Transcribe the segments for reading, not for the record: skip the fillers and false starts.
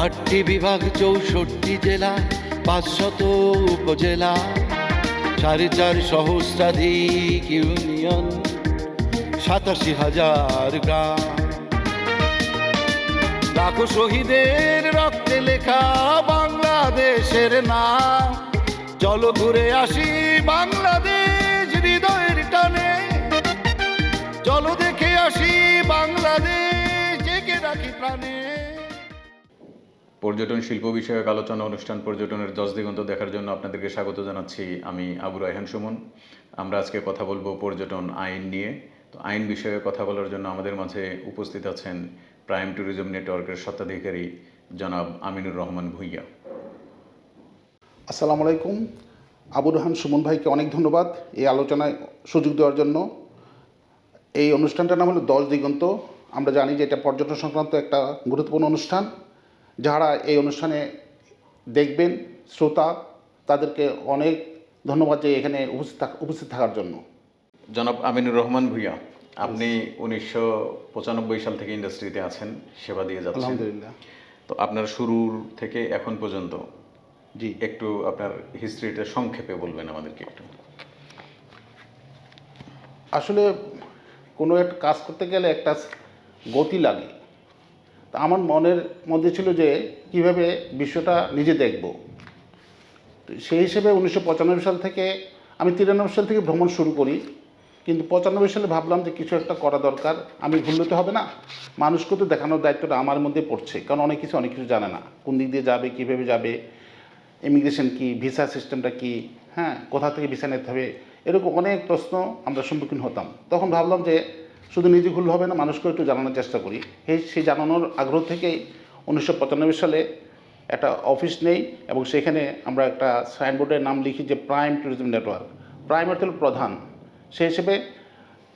8টি বিভাগ 64 জেলা 500 উপজেলা 4.5 সহস্রাধিক ইউনিয়ন 87,000 গ্রাম। লাখো শহীদের রক্তে লেখা বাংলাদেশের নাম। চলো ঘুরে আসি বাংলাদেশ হৃদয়ের টানে, চলো দেখে আসি বাংলাদেশ জেগে রাখি প্রাণে। পর্যটন শিল্প বিষয়ক আলোচনা অনুষ্ঠান পর্যটনের 10 দিগন্ত দেখার জন্য আপনাদেরকে স্বাগত জানাচ্ছি। আমি আবু রায়হান সুমন। আমরা আজকে কথা বলবো পর্যটন আইন নিয়ে। তো আইন বিষয়ে কথা বলার জন্য আমাদের মাঝে উপস্থিত আছেন প্রাইম ট্যুরিজম নেটওয়ার্কের স্বত্বাধিকারী জনাব আমিনুর রহমান ভূঁইয়া। আসসালামু আলাইকুম। আবু রায়হান সুমন ভাইকে অনেক ধন্যবাদ এই আলোচনায় সুযোগ দেওয়ার জন্য। এই অনুষ্ঠানটার নাম হলো 10 দিগন্ত। আমরা জানি যে এটা পর্যটন সংক্রান্ত একটা গুরুত্বপূর্ণ অনুষ্ঠান। যারা এই অনুষ্ঠানে দেখবেন শ্রোতা, তাদেরকে অনেক ধন্যবাদ যে এখানে উপস্থিত থাকার জন্য। জনাব আমিনুর রহমান ভূঁইয়া, আপনি 1995 সাল থেকে ইন্ডাস্ট্রিতে আছেন, সেবা দিয়ে যাচ্ছেন। আলহামদুলিল্লাহ। তো আপনার শুরুর থেকে এখন পর্যন্ত জি, একটু আপনার হিস্ট্রিটা সংক্ষেপে বলবেন আমাদেরকে একটু। আসলে কোনো একটা কাজ করতে গেলে একটা গতি লাগে। তা আমার মনের মধ্যে ছিল যে কীভাবে বিশ্বটা নিজে দেখব। সেই হিসেবে 1995 সাল থেকে আমি 93 সাল থেকে ভ্রমণ শুরু করি। কিন্তু 95 সালে ভাবলাম যে কিছু একটা করা দরকার। আমি ভুললে তো হবে না, মানুষকে তো দেখানোর দায়িত্বটা আমার মধ্যে পড়ছে। কারণ অনেক কিছু জানে না, কোন দিক দিয়ে যাবে, কীভাবে যাবে, ইমিগ্রেশন কী, ভিসা সিস্টেমটা কী, হ্যাঁ, কোথা থেকে ভিসা নিতে হবে, এরকম অনেক প্রশ্ন আমরা সম্মুখীন হতাম। তখন ভাবলাম যে শুধু নিজে ভুল হবে না, মানুষকে একটু জানানোর চেষ্টা করি। সেই জানানোর আগ্রহ থেকেই 1995 সালে একটা অফিস নেই এবং সেখানে আমরা একটা সাইনবোর্ডের নাম লিখি যে প্রাইম ট্যুরিজম নেটওয়ার্ক। প্রাইম অর্থ হল প্রধান। সেই হিসেবে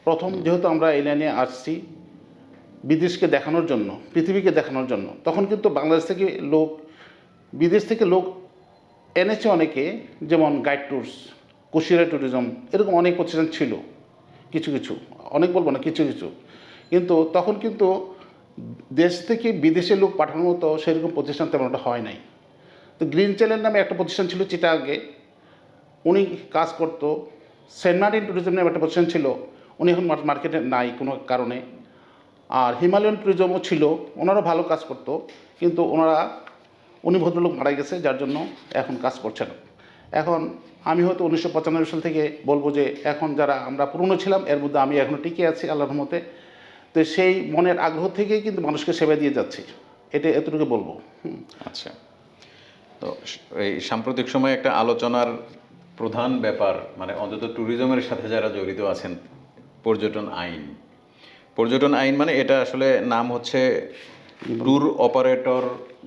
প্রথম যেহেতু আমরা এই লাইনে আসছি বিদেশকে দেখানোর জন্য, পৃথিবীকে দেখানোর জন্য, তখন কিন্তু বাংলাদেশ থেকে লোক, বিদেশ থেকে লোক এনেছে অনেকে, যেমন গাইড ট্যুরস, কুশিয়ারা ট্যুরিজম, এরকম অনেক প্রতিষ্ঠান ছিল। কিছু অনেক বলবো না, কিছু কিন্তু তখন কিন্তু দেশ থেকে বিদেশে লোক পাঠানোর মতো সেরকম প্রতিষ্ঠান তেমন একটা হয় নাই। তো গ্রিন চ্যানেল নামে একটা প্রতিষ্ঠান ছিল চিটাগাংয়ে, উনি কাজ করতো। সেন্ট মার্টিন ট্যুরিজম নামে একটা প্রতিষ্ঠান ছিল, উনি এখন মার্কেটে নাই কোনো কারণে। আর হিমালয়ান ট্যুরিজমও ছিল, ওনারা ভালো কাজ করতো, কিন্তু উনি ভদ্রলোক মারা গেছে, যার জন্য এখন কাজ করছে না। এখন আমি হয়তো 1995 সাল থেকে বলবো যে এখন যারা আমরা পুরনো ছিলাম এর মধ্যে আমি এখনও টিকে আছি আল্লাহর রহমতে। তো সেই মনের আগ্রহ থেকেই কিন্তু মানুষকে সেবা দিয়ে যাচ্ছি, এতটুকু বলবো। আচ্ছা, তো এই সাম্প্রতিক সময়ে একটা আলোচনার প্রধান ব্যাপার, মানে অন্তত ট্যুরিজমের সাথে যারা জড়িত আছেন, পর্যটন আইন মানে এটা আসলে নাম হচ্ছে ট্যুর অপারেটর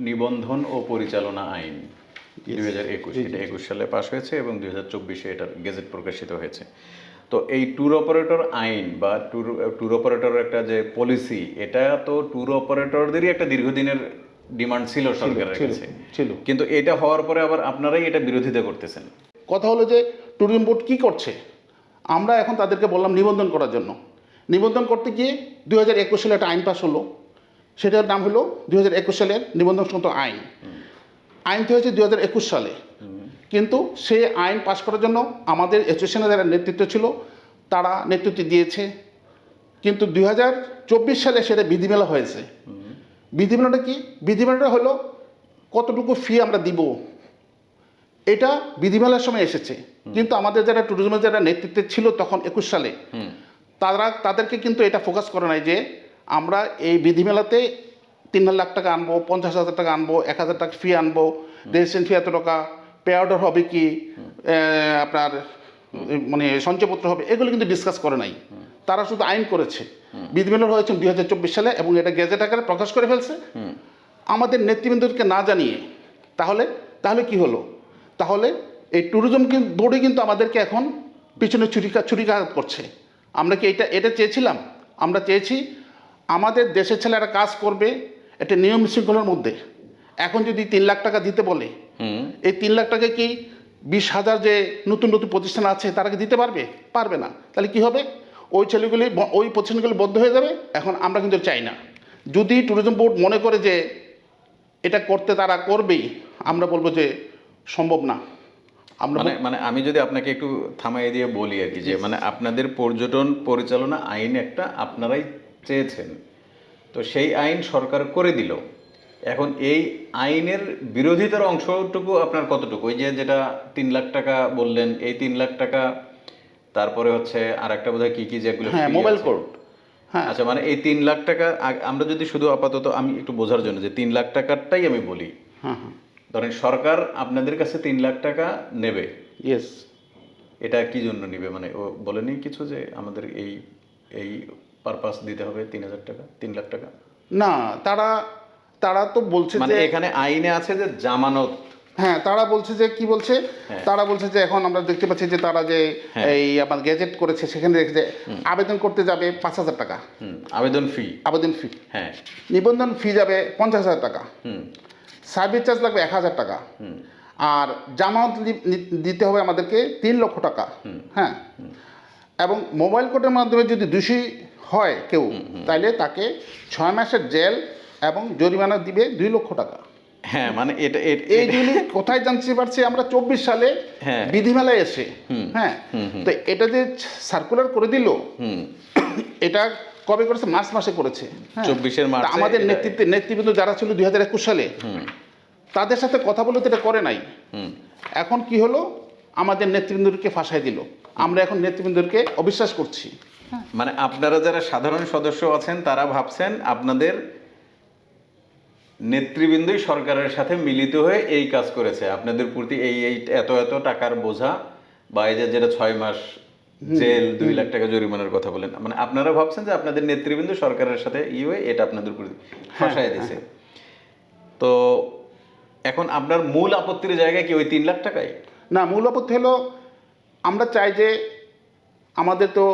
নিবন্ধন ও পরিচালনা আইন 2021। এটা 21 সালে পাশ হয়েছে এবং 2024-এ এটার গেজেট প্রকাশিত হয়েছে। তো এই ট্যুর অপারেটর আইন বা ট্যুর অপারেটরের একটা যে পলিসি, এটা তো ট্যুর অপারেটরদেরই একটা দীর্ঘদিনের ডিমান্ড ছিল সরকারের কাছে, কিন্তু এটা হওয়ার পরে আবার আপনারাই এটা বিরোধিতা করতেছেন। কথা হলো যে ট্যুরিজম বোর্ড কী করছে, আমরা এখন তাদেরকে বললাম নিবন্ধন করার জন্য। নিবন্ধন করতে গিয়ে 2021 সালে একটা আইন পাস হলো, সেটার নাম হলো 2021 সালের নিবন্ধন সংক্রান্ত আইন। আইনটি হয়েছে 2021 সালে, কিন্তু সেই আইন পাস করার জন্য আমাদের অ্যাসোসিয়েশনের যারা নেতৃত্ব ছিল তারা নেতৃত্ব দিয়েছে। কিন্তু 2024 সালে সেটা বিধিমেলা হয়েছে। বিধিমেলাটা কি? বিধিমেলাটা হলো কতটুকু ফি আমরা দিব, এটা বিধিমেলার সময় এসেছে। কিন্তু আমাদের যারা ট্যুরিজমের যারা নেতৃত্বে ছিল তখন 21 সালে, তাদেরকে কিন্তু এটা ফোকাস করে নাই যে আমরা এই বিধিমেলাতে 3 লাখ টাকা আনবো, 50,000 টাকা আনবো, 1,000 টাকা ফি আনবো, রেজিস্ট্রেশন ফি এত টাকা, পে অর্ডার হবে কি, আপনার মানে সঞ্চয়পত্র হবে, এগুলো কিন্তু ডিসকাস করে নাই। তারা শুধু আইন করেছে। বিধিমেলা হয়েছে 2024 সালে এবং এটা গেজেট আকারে প্রকাশ করে ফেলছে আমাদের নেতৃবৃন্দকে না জানিয়ে। তাহলে কি হলো? তাহলে এই ট্যুরিজম বোর্ডে কিন্তু আমাদেরকে এখন পিছনে ছুরিকাঘাত করছে। আমরা কি এটা চেয়েছিলাম? আমরা চেয়েছি আমাদের দেশের ছেলেরা কাজ করবে একটা নিয়ম শৃঙ্খলার মধ্যে। এখন যদি 3 লাখ টাকা দিতে বলে, এই 3 লাখ টাকা কি 20,000 যে নতুন প্রতিষ্ঠান আছে তারা কি দিতে পারবে না। তাহলে কি হবে? ওই প্রতিষ্ঠানগুলি বন্ধ হয়ে যাবে। এখন আমরা কিন্তু চাই না। যদি ট্যুরিজম বোর্ড মনে করে যে এটা করতে তারা করবেই, আমরা বলবো যে সম্ভব না। আমরা মানে মানে আমি যদি আপনাকে একটু থামাই দিয়ে বলি আর কি, যে মানে আপনাদের পর্যটন পরিচালনা আইন একটা আপনারাই চেয়েছেন, তো সেই আইন সরকার করে দিল। এখন এই আইনের বিরোধিতার অংশটুকু আপনার কতটুকু? ওই যে যেটা 3 লাখ টাকা বললেন, এই 3 লাখ টাকা, তারপরে হচ্ছে আর একটা বোধহয় কি কি যেগুলো হ্যাঁ, free মোবাইল আছে। কোর্ট। হ্যাঁ, আচ্ছা, মানে এই 3 লাখ টাকা আমরা যদি শুধু আপাতত আমি একটু বোঝার জন্য যে 3 লাখ টাকারটাই আমি বলি, হ্যাঁ, হ্যাঁ, ধরেন সরকার আপনাদের কাছে 3 লাখ টাকা নেবে, ইয়েস। এটা কি জন্য নিবে? মানে ও বলেনি কিছু যে আমাদের এই এই পারপাস দিতে হবে 3,000 টাকা, 3 লাখ টাকা? না, তারা তারা তো বলছে মানে যে, এখানে আইনে আছে যে জামানত। হ্যাঁ, তারা বলছে যে কি বলছে, হ্যাঁ। তারা বলছে যে এখন আমরা দেখতে পাচ্ছি যে তারা যে হ্যাঁ। এই আমার গেজেট করেছে, সেখানে রেখেছে আবেদন করতে যাবে 5,000 টাকা আবেদন ফি। আবেদন ফি, হ্যাঁ। নিবন্ধন ফি যাবে 50,000 টাকা, হুম। সার্ভিস চার্জ লাগবে 1,000 টাকা, আর জামানত দিতে হবে আমাদেরকে 3 লক্ষ টাকা। হ্যাঁ, এবং মোবাইল কোর্টের মাধ্যমে যদি দোষী হয় কেউ, তাইলে তাকে 6 মাসের জেল এবং জরিমানা দিবে 2 লক্ষ টাকা। হ্যাঁ, মানে এটা এইগুলি কোথায় জানতে পারছি আমরা? 24 সালে হ্যাঁ। বিধিমেলায় এসে। হ্যাঁ, তো এটা যে সার্কুলার করে দিল, এটা কবে করেছে? মার্চ মাসে করেছে। হ্যাঁ। 24 মার্চে তা আমাদের এটা- নেতৃবৃন্দ যারা ছিল 2021 সালে, তাদের সাথে কথা বলে তো এটা করে নাই। এখন কি হলো? আমাদের নেতৃবৃন্দকে ফাঁসাই দিল। আমরা এখন নেতৃবৃন্দকে অবিশ্বাস করছি। মানে আপনারা যারা সাধারণ সদস্য আছেন তারা ভাবছেন আপনাদের নেতৃবৃন্দই সরকারের সাথে মিলিত হয়ে এই কাজ করেছে, আপনাদের প্রতি এই এই এত এত টাকার বোঝা, বা এই যে যেটা 6 মাস জেল, 2 লাখ টাকা জরিমানার কথা বলেন, মানে আপনারা ভাবছেন যে আপনাদের নেতৃবৃন্দ সরকারের সাথে হয়ে এটা আপনাদের প্রতি ফাঁসায় দিছে। তো এখন আপনার মূল আপত্তির জায়গায় কি ওই 3 লাখ টাকাই? না, মূল আপত্তি হলো আমরা চাই যে আমাদের তো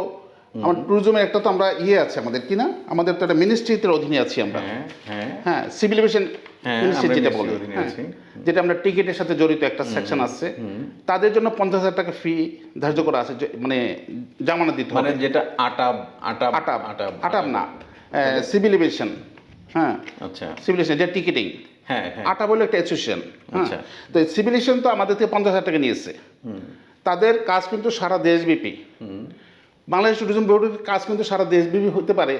আমার ট্যুরিজমের একটা তো আমরা আছে আমাদের, কি না, আমাদের তো একটা মিনিস্ট্রিতে অধীনে আছি আমরা। হ্যাঁ, হ্যাঁ, হ্যাঁ, সিভিল এভিয়েশন হ্যাঁ, মিনিস্ট্রি আমরা যেটা ministry বলে, অধীনে হ্যাঁ, আছি। যেটা আমরা টিকিটের সাথে জড়িত একটা সেকশন আছে, তাদের জন্য 50,000 টাকা ফি ধার্য করা আছে, মানে জামানত দিতে মানে হবে। যেটা আটাব আটাব আটাব আটাব আটাব না, সিভিল এভিয়েশন। হ্যাঁ, আচ্ছা, সিভিল এভিয়েশন যে টিকিটিং, হ্যাঁ, হ্যাঁ, আটা বলে একটা অ্যাসোসিয়েশন। হ্যাঁ, আচ্ছা। তো সিভিল এভিয়েশন তো আমাদের থেকে 50,000 টাকা নিয়েছে। তাদের কাজ কিন্তু সারা দেশব্যাপী। বাংলাদেশ ট্যুরিজম বোর্ডের কাজ কিন্তু সারা দেশব্যাপী হতে পারে,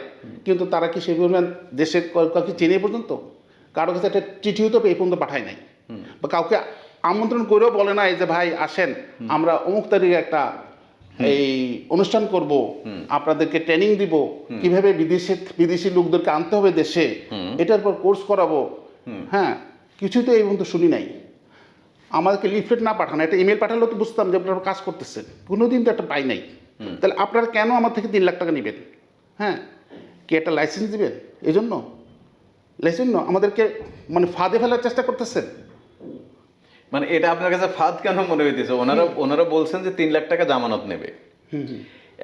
কিন্তু তারা কি সেই পরিমাণ দেশের কাউকে চেনে পর্যন্ত? কারো কাছে একটা চিঠিও তো এই পর্যন্ত পাঠায় নাই, বা কাউকে আমন্ত্রণ করেও বলে নাই যে ভাই আসেন, আমরা অমুক তারিখে একটা এই অনুষ্ঠান করব, আপনাদেরকে ট্রেনিং দিব কিভাবে বিদেশি লোকদেরকে আনতে হবে দেশে, এটার পর কোর্স করাবো। হ্যাঁ, কিছুই তো এই পর্যন্ত শুনি নাই। আমাদেরকে লিফলেট না পাঠানো, একটা ইমেল পাঠালেও তো বুঝতাম যে আপনারা কাজ করতেছেন, কোনোদিন তো একটা পাই নাই। তাহলে আপনারা কেন আমার থেকে 3 লাখ টাকা নেবেন? হ্যাঁ, কি একটা লাইসেন্স দিবেন? এই জন্য লাইসেন্স আমাদেরকে মানে ফাঁদে ফেলার চেষ্টা করতেছেন। মানে এটা আপনার কাছে ফাঁদ কেন মনে হইতেছে? ওনারা বলছেন যে 3 লাখ টাকা জামানত নেবে।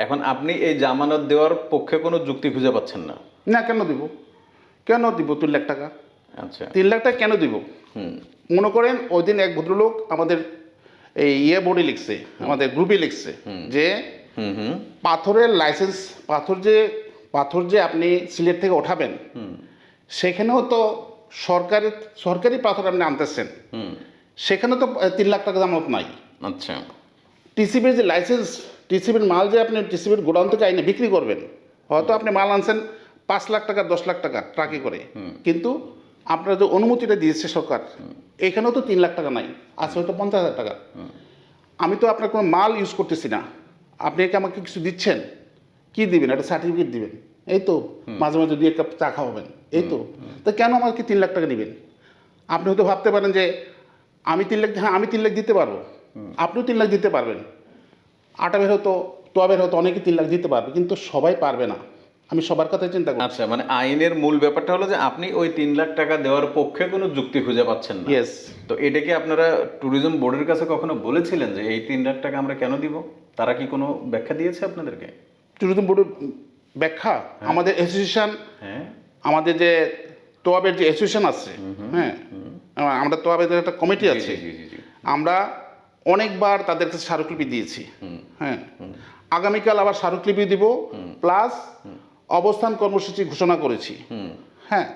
এখন আপনি এই জামানত দেওয়ার পক্ষে কোনো যুক্তি খুঁজে পাচ্ছেন না? না, কেন দিব? কেন দিব 3 লাখ টাকা? আচ্ছা, 3 লাখ টাকা কেন দিব? মনে করেন ওই দিন এক ভদ্রলোক আমাদের এই বোর্ডে লিখছে, আমাদের গ্রুপে লিখছে যে পাথরের লাইসেন্স, পাথর যে আপনি সিলেট থেকে ওঠাবেন, সেখানেও তো সরকারি পাথর আপনি আনতেছেন, সেখানে তো 3 লাখ টাকা জামানত নাই। আচ্ছা, টিসিবির যে লাইসেন্স, টিসিবির মাল যে আপনি টিসিবির গোডাউন থেকে আইনে বিক্রি করবেন, হয়তো আপনি মাল আনছেন 5 লাখ টাকা 10 লাখ টাকা ট্রাকে করে, কিন্তু আপনার যে অনুমতিটা দিয়েছে সরকার, এখানেও তো 3 লাখ টাকা নাই, আছে হয়তো 50,000 টাকা। আমি তো আপনার কোনো মাল ইউজ করতেছি না, আপনি কি আমাকে কিছু দিচ্ছেন? কি দিবেন? একটা সার্টিফিকেট দিবেন, এই তো মাঝে মাঝে 2 কাপ চা খাওয়াবেন, এই তো। তো কেন আমাকে 3 লাখ টাকা নেবেন? আপনি হয়তো ভাবতে পারেন যে আমি 3 লাখ, হ্যাঁ আমি 3 লাখ দিতে পারবো, আপনিও 3 লাখ দিতে পারবেন, আটাবের হতো তোয়াবের হতো অনেকে 3 লাখ দিতে পারবে, কিন্তু সবাই পারবে না। আমি সবার কথা চিন্তা করি। আচ্ছা, মানে আইনের মূল ব্যাপারটা হলো যে আপনি ওই 3 লাখ টাকা দেওয়ার পক্ষে কোনো যুক্তি খুঁজে পাচ্ছেন না। ইয়েস। তো এটা কি আপনারা ট্যুরিজম বোর্ডের কাছে কখনো বলেছিলেন যে এই 3 লাখ টাকা আমরা কেন দিব? তারা কি কোনো ব্যাখ্যা দিয়েছে আপনাদেরকে? ট্যুরিজম বোর্ডের ব্যাখ্যা, আমাদের অ্যাসোসিয়েশন, হ্যাঁ, আমাদের যে তোয়াবের যে অ্যাসোসিয়েশন আছে, হ্যাঁ, আমরা তোয়াবের একটা কমিটি আছে, জি, জি, জি। আমরা অনেকবার তাদের কাছে স্মারকলিপি দিয়েছি। হ্যাঁ, আগামীকাল আবার স্মারকলিপি দিব, প্লাস অবস্থান কর্মসূচি ঘোষণা করেছি। হ্যাঁ,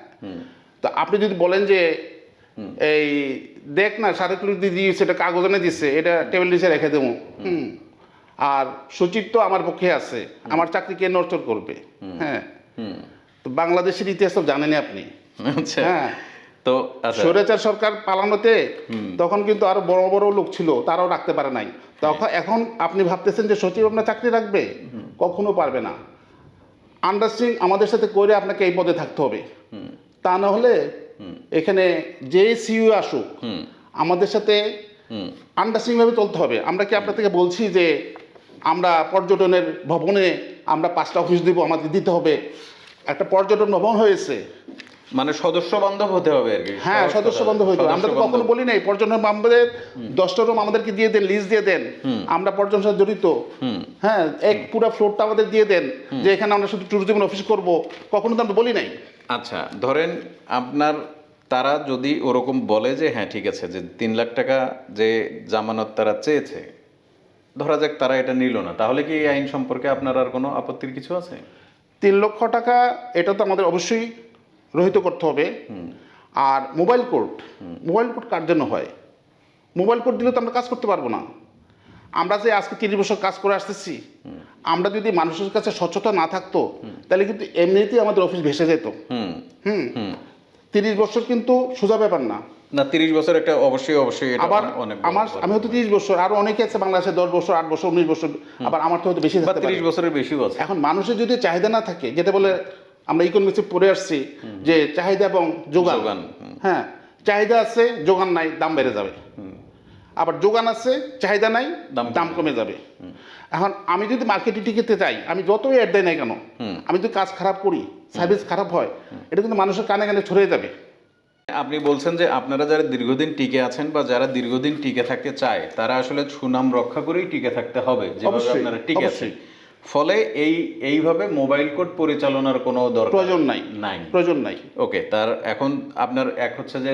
তো আপনি যদি বলেন যে এই দেখ না 3.5 দিয়ে দিয়েছে, এটা কাগজ এনে দিচ্ছে, এটা টেবিল নিচে রেখে দেবো। আর সচিব তো আমার পক্ষে আছে, আমার চাকরি কে নষ্ট করবে? হ্যাঁ, তো বাংলাদেশের ইতিহাস তো জানেনই আপনি। আচ্ছা, হ্যাঁ, তো আচ্ছা, স্বৈরাচার সরকার পালানোতে তখন কিন্তু আরো বড় বড় লোক ছিল, তারাও রাখতে পারে নাই। তখন এখন আপনি ভাবতেছেন যে সচিব আপনার চাকরি রাখবে, কখনো পারবে না। আন্ডারস্ট্যান্ডিং আমাদের সাথে করে আপনাকে এই পদে থাকতে হবে, তা না হলে এখানে যে সিইও আসুক আমাদের সাথে আন্ডারস্ট্যান্ডিং ভাবে চলতে হবে। আমরা কি আপনার থেকে বলছি যে আমরা পর্যটনের ভবনে আমরা 5টা অফিস দিব, আমাদের দিতে হবে? একটা পর্যটন ভবন হয়েছে, মানে সদস্য বান্ধব হতে হবে আর কি। হ্যাঁ, সদস্য বান্ধব হইতে হবে। আমরা তো কখনো বলি নাই পর্যটন আমাদের 10টা রুম আমাদেরকে দিয়ে দেন, লিজ দিয়ে দেন, আমরা পর্যটনের সাথে জড়িত। হ্যাঁ, এক পুরো ফ্লোরটা আমাদের দিয়ে দেন যে এখানে আমরা শুধু ট্যুরিজম অফিস করব, কখনো তো আমরা বলি নাই। আচ্ছা, ধরেন আপনার তারা যদি ওরকম বলে যে হ্যাঁ ঠিক আছে, যে 3 লাখ টাকা যে জামানত তারা চেয়েছে, ধরা যাক তারা এটা নিল না, তাহলে কি এই আইন সম্পর্কে আপনার আর কোনো আপত্তির কিছু আছে? 3 লক্ষ টাকা এটা তো আমাদের অবশ্যই রহিত করতে হবে। আর মোবাইল কোড কার জন্য হয়? মোবাইল কোড দিলে তো আমরা কাজ করতে পারবো না। আমরা যে আজকে 30 বছর কাজ করে আসতেছি, আমরা যদি মানুষের কাছে স্বচ্ছতা না থাকতো তাহলে কিন্তু এমনিতেই আমাদের অফিস ভেসে যেত। 30 বছর কিন্তু সোজা ব্যাপার না। না, 30 বছর একটা অবশ্যই এটা আবার অনেক আমি হয়তো 30 বছর, আরো অনেকে আছে বাংলাদেশে 10 বছর, 8 বছর, 19 বছর, আবার আমার তো হয়তো বেশি থাকতে পারে। 30 বছরের বেশিও আছে। এখন মানুষের যদি চাহিদা না থাকে, যেটা বলে আমরা ইকোনমিক্সে পড়ে আসছি যে চাহিদা এবং যোগান। হ্যাঁ, চাহিদা আছে, যোগান নাই, দাম বেড়ে যাবে। আবার যোগান আছে, চাহিদা নাই, দাম কমে যাবে। এখন আমি যদি মার্কেটে টিকেতে চাই, আমি যতই অ্যাড দেয় না কেন, আমি যদি কাজ খারাপ করি, সার্ভিস খারাপ হয়, এটা কিন্তু মানুষের কানে কানে ছড়িয়ে যাবে। আপনি বলছেন যে আপনারা যারা দীর্ঘদিন টিকে আছেন বা যারা দীর্ঘদিন টিকে থাকতে চায়, তারা আসলে সুনাম রক্ষা করেই টিকে থাকতে হবে, যেভাবে আপনারা টিকে আছেন। ফলে এইভাবে মোবাইল কোড পরিচালনার কোনো প্রয়োজন নাই। ওকে, তার এখন আপনার এক হচ্ছে যে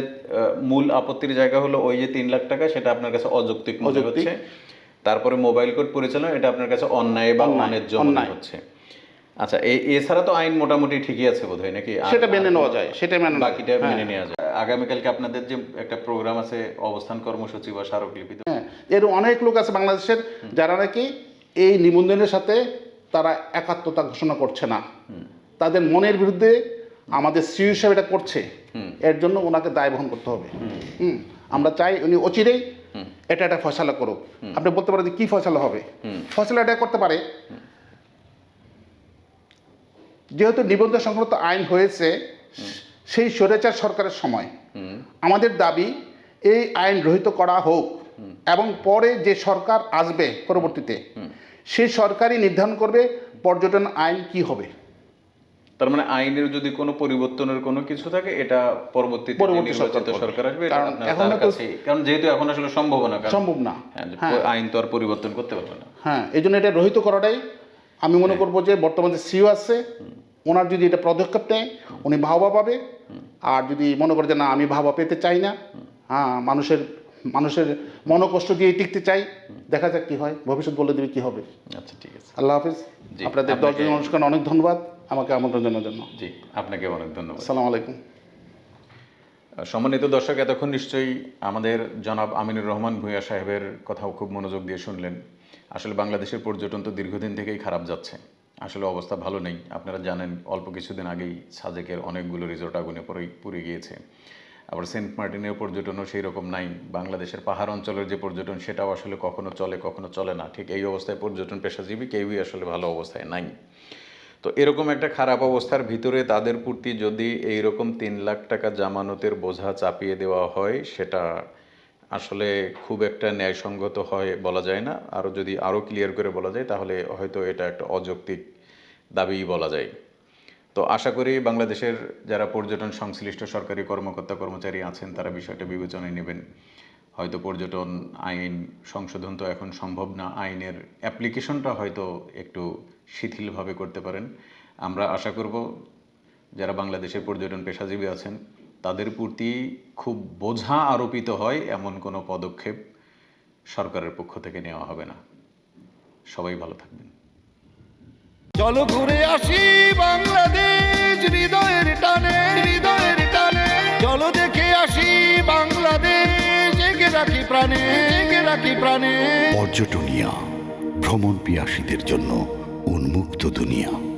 মূল আপত্তির জায়গা হলো ওই যে 3 লাখ টাকা, সেটা আপনার কাছে অযৌক্তিক মনে হচ্ছে। তারপরে মোবাইল কোড পরিচালনা, এটা আপনার কাছে অন্যায় বা অন্যায্য মনে হচ্ছে। আচ্ছা, এছাড়া তো আইন মোটামুটি ঠিকই আছে বোধহয়, নাকি? সেটা মেনে নেওয়া যায়, বাকিটা মেনে নেওয়া যায়। আগামীকালকে আপনাদের যে একটা প্রোগ্রাম আছে, অবস্থান কর্মসূচি বা স্মারকলিপি, হ্যাঁ, এর অনেক লোক আছে বাংলাদেশের যারা নাকি এই নিবন্ধনের সাথে তারা একাত্মতা ঘোষণা করছে না, তাদের মনের বিরুদ্ধে আমাদের সিইও সাহেব এটা করছে। এর জন্য ওনাকে দায় বহন করতে হবে। আমরা চাই উনি অচিরেই এটা একটা ফয়সালা করুক। আপনি বলতে পারেন যে কি ফয়সালা হবে? ফয়সালা এটা করতে পারে, যেহেতু নিবন্ধন সংক্রান্ত আইন হয়েছে সেই স্বৈরাচার সরকারের সময়, আমাদের দাবি এই আইন রহিত করা হোক এবং পরে যে সরকার আসবে পরবর্তীতে সেই সরকারই নির্ধারণ করবে পর্যটন আইন কি হবে। তার মানে আইনের যদি কোনো পরিবর্তনের কোনো কিছু থাকে, এটা পরবর্তী সরকার আসবে, কারণ যেহেতু এখন আসলে সম্ভব না। আইন তো আর পরিবর্তন করতে পারবে না। হ্যাঁ, এই জন্য এটা রহিত করাটাই আমি মনে করবো যে বর্তমানে সিইও আছে, ওনার যদি এটা পদক্ষেপ নেয় উনি ভাবা পাবে। আর যদি মনে করে যে না, আমি ভাবা পেতে চাই না, হ্যাঁ, মানুষের মনোকষ্ট দিয়ে টিকতে চাই, দেখা যাক কি হয়, ভবিষ্যৎ বলে দেবে কি হবে। আচ্ছা, ঠিক আছে। আল্লাহ হাফিজ। আপনাদের 10 জন অনুষ্ঠান অনেক ধন্যবাদ আমাকে আমন্ত্রণ জানার জন্য। জি, আপনাকে অনেক ধন্যবাদ। আসসালামু আলাইকুম। সম্মানিত দর্শক, এতক্ষণ নিশ্চয়ই আমাদের জনাব আমিনুর রহমান ভূঁইয়া সাহেবের কথাও খুব মনোযোগ দিয়ে শুনলেন। আসলে বাংলাদেশের পর্যটন তো দীর্ঘদিন থেকেই খারাপ যাচ্ছে, আসলে অবস্থা ভালো নেই। আপনারা জানেন অল্প কিছুদিন আগেই সাজেকের অনেকগুলো রিসোর্ট আগুনে পুড়ে গিয়েছে। আবার সেন্ট মার্টিনের পর্যটনও সেই রকম নাই। বাংলাদেশের পাহাড় অঞ্চলের যে পর্যটন, সেটাও আসলে কখনো চলে কখনো চলে না। ঠিক এই অবস্থায় পর্যটন পেশাজীবী কেউই আসলে ভালো অবস্থায় নাই। তো এরকম একটা খারাপ অবস্থার ভিতরে তাদের প্রতি যদি এইরকম 3 লাখ টাকা জামানতের বোঝা চাপিয়ে দেওয়া হয়, সেটা আসলে খুব একটা ন্যায়সঙ্গত হয় বলা যায় না। যদি আরও ক্লিয়ার করে বলা যায় তাহলে হয়তো এটা একটা অযৌক্তিক দাবিই বলা যায়। তো আশা করি বাংলাদেশের যারা পর্যটন সংশ্লিষ্ট সরকারি কর্মকর্তা কর্মচারী আছেন তারা বিষয়টা বিবেচনায় নেবেন। হয়তো পর্যটন আইন সংশোধন তো এখন সম্ভব না, আইনের অ্যাপ্লিকেশনটা হয়তো একটু শিথিলভাবে করতে পারেন। আমরা আশা করব যারা বাংলাদেশের পর্যটন পেশাজীবী আছেন তাদের প্রতি খুব বোঝা আরোপিত হয় এমন কোনো পদক্ষেপ সরকারের পক্ষ থেকে নেওয়া হবে না। সবাই ভালো থাকবেন। চলো ঘুরে আসি বাংলাদেশ হৃদয়ের টানে, চলো দেখে আসি। রাখি প্রাণে, ঢেকে রাখি প্রাণে। পর্যটনিয়া, ভ্রমণ পিয়াসীদের জন্য উন্মুক্ত দুনিয়া।